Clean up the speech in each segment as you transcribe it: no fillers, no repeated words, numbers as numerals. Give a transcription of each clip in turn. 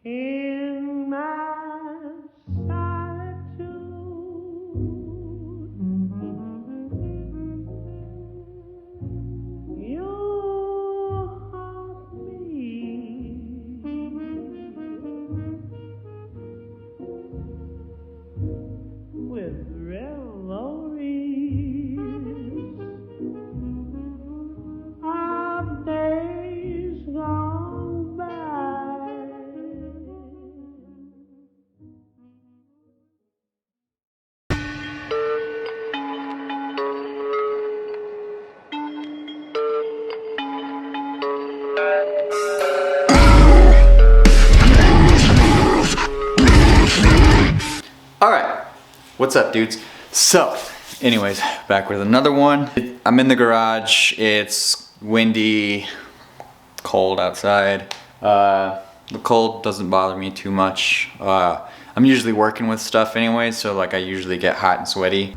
in my solitude. You haunt me with revelries of days gone by. Alright, what's up, dudes? So, anyways, back with another one. I'm in the garage. It's windy, cold outside. The cold doesn't bother me too much. I'm usually working with stuff anyway, so like I usually get hot and sweaty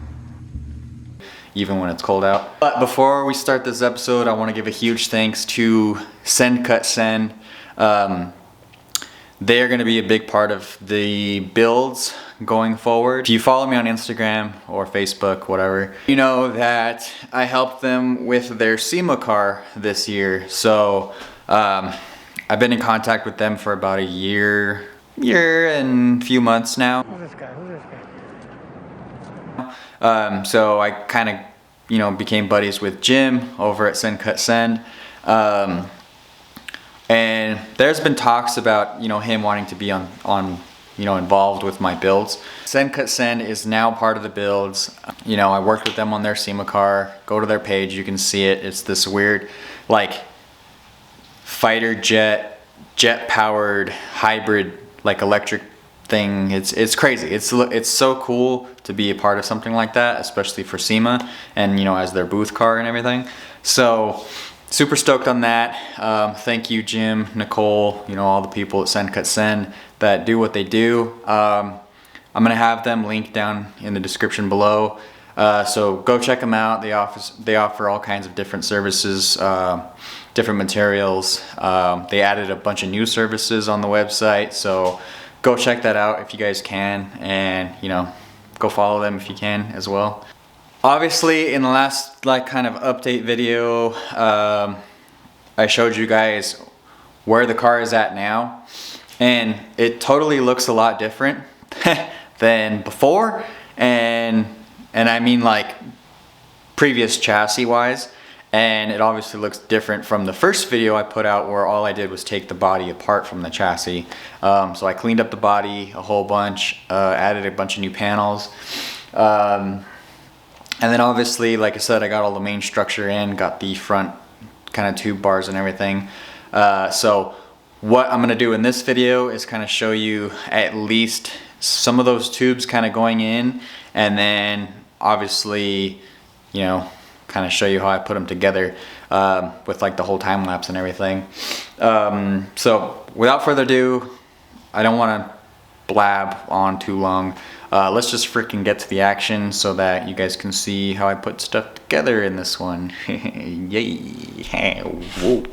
even when it's cold out. But before we start this episode, I want to give a huge thanks to Sendcutsend. They are going to be a big part of the builds going forward. If you follow me on Instagram or Facebook, whatever, you know that I helped them with their SEMA car this year. So I've been in contact with them for about a year and a few months now. Who's this guy? So I kind of, became buddies with Jim over at Sendcutsend. And there's been talks about, him wanting to be on involved with my builds. Sendcutsend is now part of the builds. I worked with them on their SEMA car. Go to their page, you can see it. It's this weird, like, fighter jet powered hybrid, like, electric thing. It's crazy. It's so cool to be a part of something like that, especially for SEMA and as their booth car and everything. So super stoked on that. Thank you, Jim, Nicole, all the people at Sendcutsend that do what they do. I'm gonna have them linked down in the description below. So go check them out. They offer all kinds of different services, different materials. They added a bunch of new services on the website, so go check that out if you guys can, and go follow them if you can as well. Obviously, in the last kind of update video, I showed you guys where the car is at now, and it totally looks a lot different than before, and I mean like previous chassis wise, and it obviously looks different from the first video I put out where all I did was take the body apart from the chassis. So I cleaned up the body a whole bunch, added a bunch of new panels. And then obviously, like I said, I got all the main structure in, got the front kind of tube bars and everything. So what I'm gonna do in this video is kind of show you at least some of those tubes kind of going in, and then obviously, kind of show you how I put them together with like the whole time lapse and everything. So without further ado, I don't want to blab on too long. Let's just freaking get to the action so that you guys can see how I put stuff together in this one. Yay! Whoa.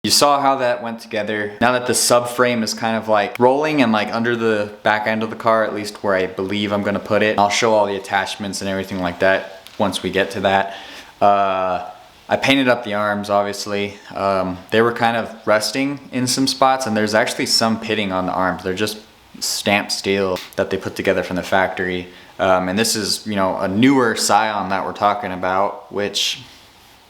You saw how that went together. Now that the subframe is kind of like rolling and like under the back end of the car, at least where I believe I'm gonna put it. I'll show all the attachments and everything like that once we get to that. I painted up the arms, obviously. They were kind of rusting in some spots, and there's actually some pitting on the arms. They're just stamped steel that they put together from the factory. And this is, you know, a newer Scion that we're talking about, which,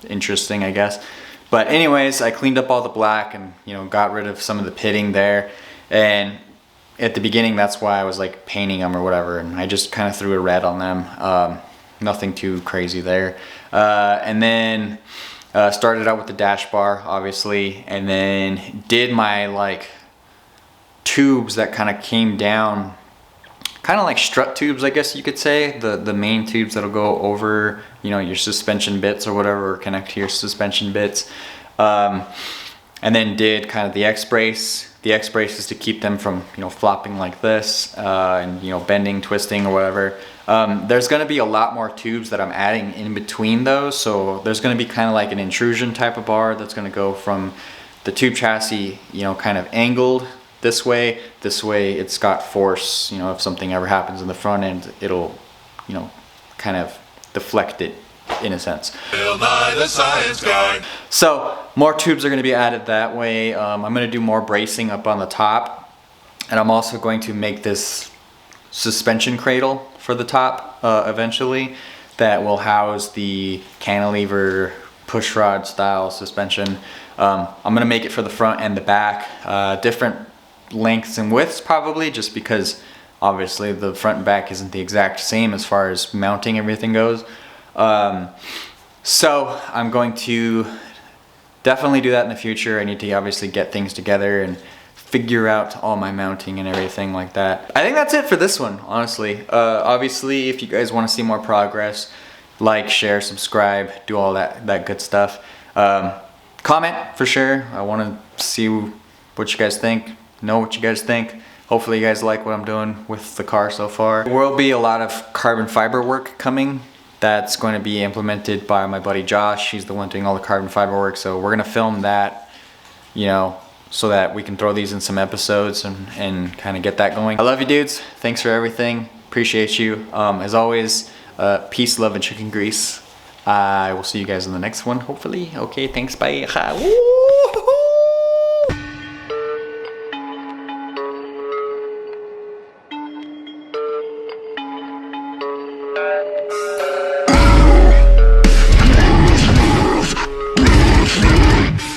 interesting, I guess. But anyways, I cleaned up all the black and, you know, got rid of some of the pitting there. And at the beginning, that's why I was like painting them or whatever. And I just kind of threw a red on them. Nothing too crazy there. And then started out with the dash bar, obviously. And then did my like tubes that kind of came down, kind of like strut tubes, I guess you could say. The main tubes that'll go over, you know, your suspension bits or whatever, or connect to your suspension bits. And then did kind of the X-brace. The X-brace is to keep them from, you know, flopping like this, and, you know, bending, twisting or whatever. There's gonna be a lot more tubes that I'm adding in between those. So there's gonna be kind of like an intrusion type of bar that's gonna go from the tube chassis, you know, kind of angled this way it's got force, you know, if something ever happens in the front end, it'll, you know, kind of deflect it in a sense. Bill Nye the Science Guy. So more tubes are going to be added that way. I'm going to do more bracing up on the top, and I'm also going to make this suspension cradle for the top eventually that will house the cantilever pushrod style suspension. I'm going to make it for the front and the back, different lengths and widths probably, just because obviously the front and back isn't the exact same as far as mounting everything goes. So I'm going to definitely do that in the future. I need to obviously get things together and figure out all my mounting and everything like that. I think that's it for this one, honestly. Obviously, if you guys want to see more progress, like, share, subscribe, do all that good stuff. Comment for sure. I want to see what you guys think, know what you guys think. Hopefully you guys like what I'm doing with the car so far. There will be a lot of carbon fiber work coming that's going to be implemented by my buddy Josh. He's the one doing all the carbon fiber work, so we're gonna film that, you know, so that we can throw these in some episodes and kind of get that going. I love you dudes. Thanks for everything. Appreciate you. As always, peace, love, and chicken grease. I will see you guys in the next one, hopefully. Okay, thanks, bye. Woo!